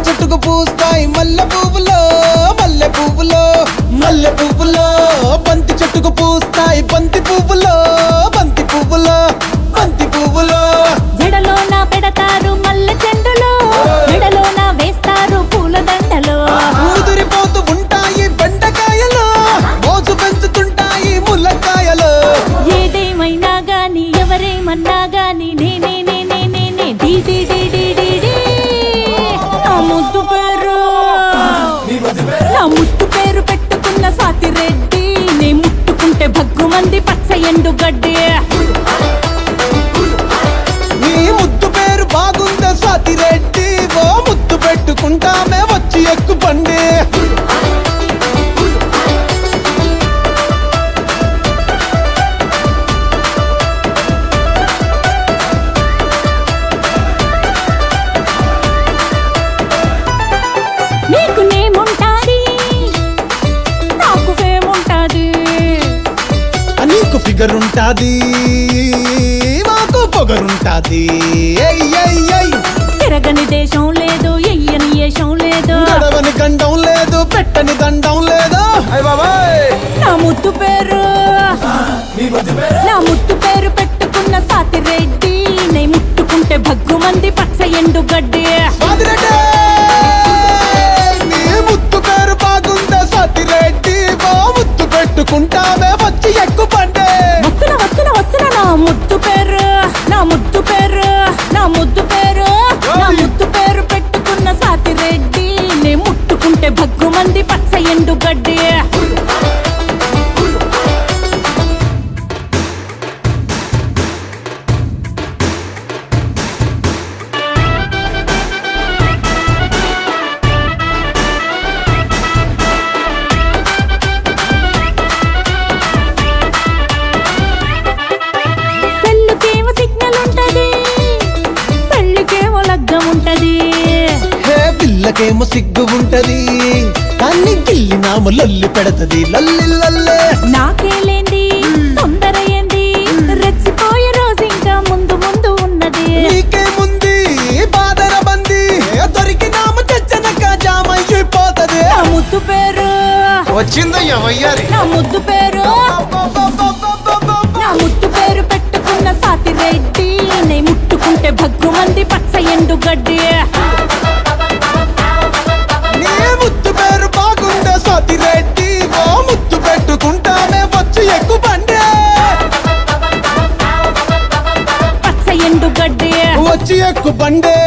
చెట్టుకు పూస్తాయి మల్లె పువ్వులో మల్లె పువ్వులో మల్లె పువ్వులో బంతి చెట్టుకు పూస్తాయి బంతి పువ్వులో బంతి పువ్వులో బంతి పువ్వులో జడలో నా పెడతారు మల్లె చెండులో మెడలో నా వేస్తారు పూల దండలో ముదిరిపోతూ ఉంటాయి బెండకాయలు మోజు పెంచుతుంటాయి ముల్లకాయలు ఏదేమైనా గాని ఎవరేమన్నా గాని నేనే నేనే నేనే డి డి డి డి డి డి నా ముద్దు పేరు పెట్టుకున్న సాతి రెడ్డి నే ముట్టుకుంటే భగ్గుమంది పచ్చ ఎండు గడ్డి నీ ముద్దు పేరు బాగుందా స్వాతి రెడ్డి ఓ ముద్దు పెట్టుకుంటామే వచ్చి ఎక్కు బండి నీకు నేముంటాది నాకు ఫేముంటాది నీకు ఫిగర్ ఉంటాది మాకు పొగరుంటాది తిరగని దేశం లేదు ఎయ్యని ఏషం లేదు గడవని గండం లేదు పెట్టని దండం లేదు నా ముద్దు పేరు పెట్టుకున్న సాతి రెడ్డి నే ముట్టుకుంటే భగ్గుమంది పచ్చ ఎండు గడ్డి స్వాతిరెడ్డి నీ ముద్దు పేరు బాగుందా స్వాతిరెడ్డి ఓ ముద్దు పెట్టుకుంటామే వచ్చి ఎక్కు బండి వస్తున్నా నా ముద్దు పేరు పెట్టుకున్న సాతి రెడ్డి నే ముట్టుకుంటే భగ్గుమంది పచ్చ ఎండు గడ్డి సెల్లుకేమో సిగ్నల్ ఉంటది పెళ్ళికేమో లగ్గం ఉంటది హే పిల్లకేమో సిగ్గు ఉంటది కానీ గిల్లినాము లొల్లి పెడతది లొల్లి లొల్లే నాకేలేంది తొందర ఏంది రెచ్చిపోయే రోజు ఇంకా ముందు ముందు ఉన్నది నీకేముంది బాదర బంది దొరికినాము తెచ్చనక జామయ్యిపోతది నా ముద్దు పేరు వచ్చిందయ్యా వయ్యారి నా ముద్దు పేరు పెట్టుకున్న సాతి రెడ్డి నే ముట్టుకుంటే భగ్గుమంది పచ్చ ఎండు గడ్డి నీ ముద్దు పేరు బాగుందా స్వాతి రెడ్డి ఓ ముద్దు పెట్టుకుంటానే వచ్చి ఎక్కు బండి పచ్చ ఎండు గడ్డి వచ్చి ఎక్కు బండి